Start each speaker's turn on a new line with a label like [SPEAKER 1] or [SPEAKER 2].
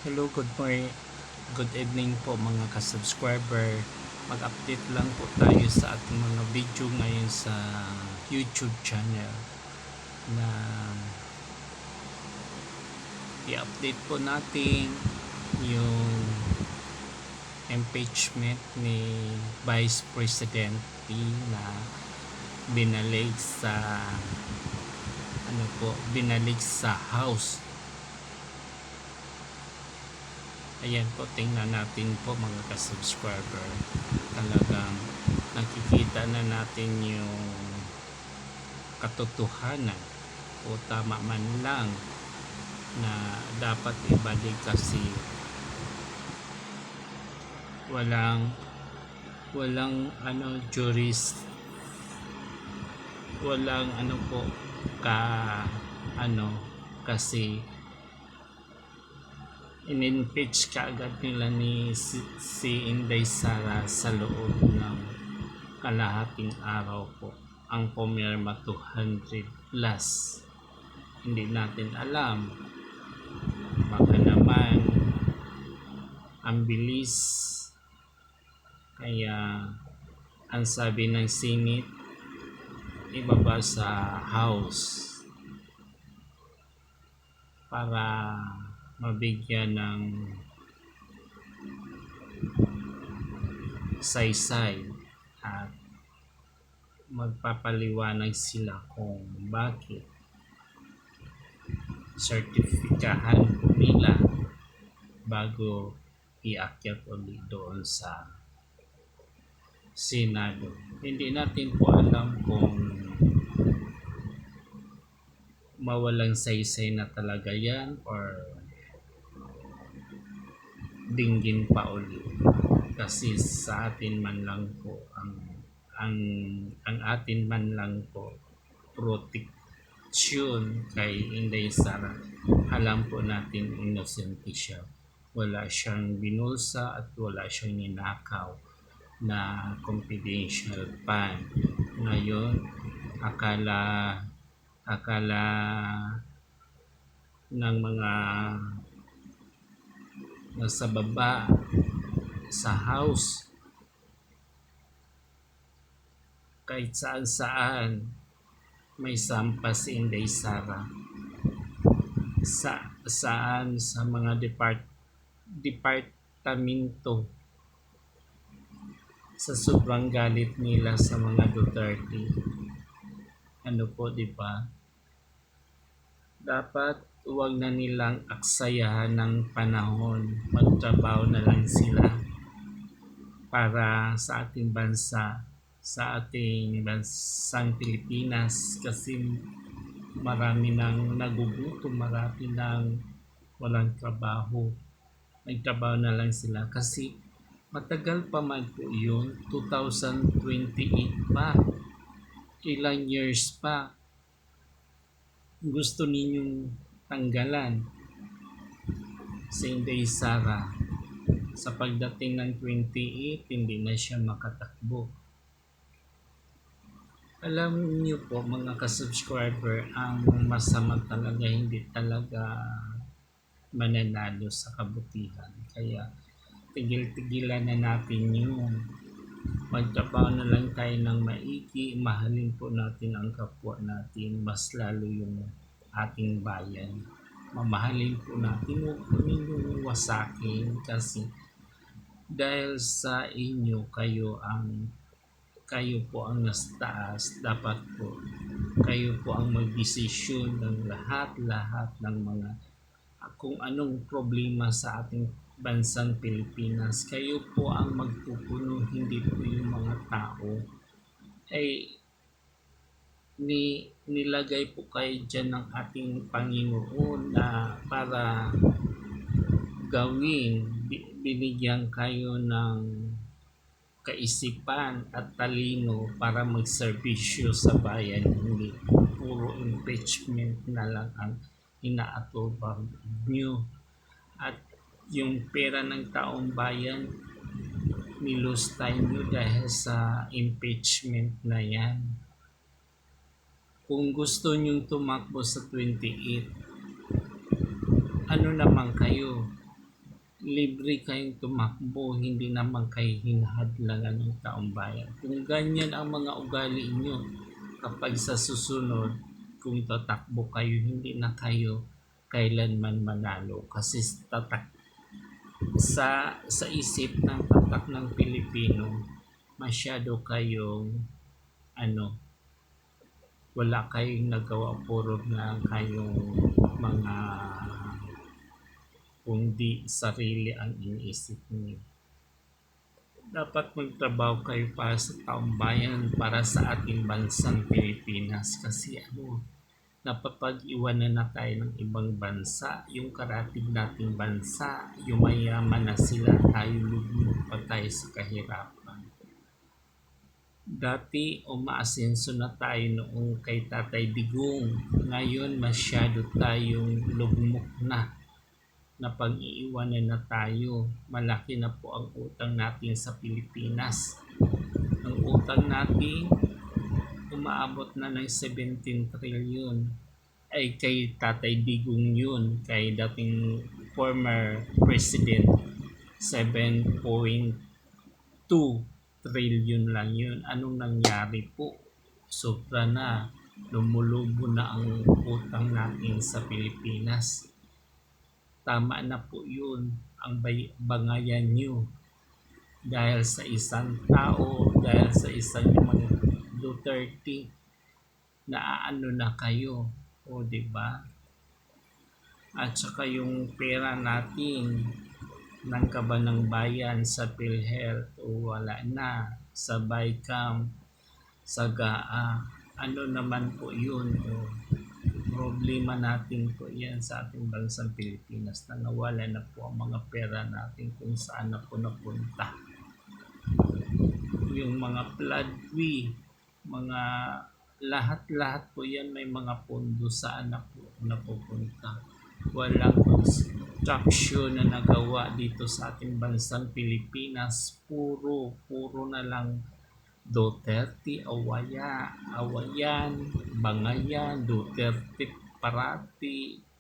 [SPEAKER 1] Hello, good morning, good evening po mga ka-subscriber. Mag-update lang po tayo sa ating mga video ngayon sa YouTube channel na i-update po natin yung impeachment ni Vice President P na binalik sa House. Ayan po, tingnan natin po mga ka-subscriber. Talagang nakikita na natin yung katotohanan o tama man lang na dapat ibalik kasi walang kasi in-impeach kaagad nila ni si Inday Sara sa loob ng kalahating araw po ang pumirma 200 plus. Hindi natin alam, baka naman ang bilis, kaya ang sabi ng Senate ibaba sa House para mabigyan ng saysay at magpapaliwanag sila kung bakit sertifikahan nila bago iakyat ulit doon sa Senado. Hindi natin po alam kung mawalang saysay na talaga yan or dinggin pa ulit, kasi sa atin man lang po ang atin man lang po proteksyon kay Inday Sara. Alam po natin innocent siya, wala siyang binulsa at wala siyang ninakaw na confidential fund. Ngayon akala ng mga nasa baba sa House, kahit saan may sampa si Inday Sara, sa mga departamento, sa sobrang galit nila sa mga Duterte. Ano po, di ba? Dapat huwag na nilang aksayahan ng panahon, magtrabaho na lang sila para sa ating bansa, sa ating bansang Pilipinas, kasi marami nang nagugutom, marami nang walang trabaho. Nagtrabaho na lang sila kasi matagal pa man po yun, 2028 pa, ilang years pa gusto ninyong tanggalan si Inday Sara. Sa pagdating ng 28, hindi na siya makatakbo. Alam niyo po mga ka-subscriber, ang masama talaga hindi talaga mananalo sa kabutihan. Kaya tigil-tigilan na natin yun. Magtrabaho na lang tayo ng maigi, mahalin po natin ang kapwa natin, mas lalo yung ating bayan. Mamahalin po natin, huwag po ninyong wasakin, kasi dahil sa inyo, kayo po ang nasa taas, dapat po kayo po ang magdesisyon ng lahat ng mga kung anong problema sa ating bansang Pilipinas. Kayo po ang magpupuno, hindi po yung mga tao. Nilagay po kayo dyan ng ating Panginoon na para binigyan kayo ng kaisipan at talino para magserbisyo sa bayan, hindi puro impeachment na lang ang inaatubang nyo. At yung pera ng taong bayan, nilose time nyo dahil sa impeachment na yan. Kung gusto nyong tumakbo sa 28, ano naman kayo? libre kayong tumakbo, hindi naman kayo hinahadlangan ng taong bayan. Kung ganyan ang mga ugali nyo, kapag sa susunod, kung tatakbo kayo, hindi na kayo kailanman manalo. Kasi sa isip ng tatak ng Pilipino, masyado kayong ano, wala kayong nagawa, puro na kayong mga kundi sarili ang iniisip niyo. Dapat magtrabaho kayo para sa taong bayan, para sa ating bansang Pilipinas, kasi napapag-iwanan na tayo ng ibang bansa, yung karatig nating bansa, yung mayaman na sila, tayo lugmok pa tayo sa kahirapan. Dati umaasenso na tayo noong kay Tatay Digong, ngayon masyado tayong lugmok na pag-iiwanan na tayo. Malaki na po ang utang natin sa Pilipinas. Ang utang natin umaabot na ng 17 trillion. Ay kay Tatay Digong yun, kay dating former president, 7.2 trillion lang yun. Anong nangyari po? Sobra na. Lumulubo na ang utang natin sa Pilipinas. Tama na po yun ang bangayan nyo. Dahil sa isang tao, dahil sa isang mga Duterte, naaano na kayo. O diba? At saka yung pera natin ng kabanang bayan sa PhilHealth o wala na, sa BICAM, sa GAA, ano naman po yun, problema natin po yan sa ating bansang Pilipinas na nawala na po ang mga pera natin kung saan na po napunta. Yung mga floodway, mga lahat-lahat po yan may mga pondo saan na po napupunta. Walang construction na nagawa dito sa ating bansang Pilipinas. Puro na lang Duterte, awayan, bangayan, Duterte parati,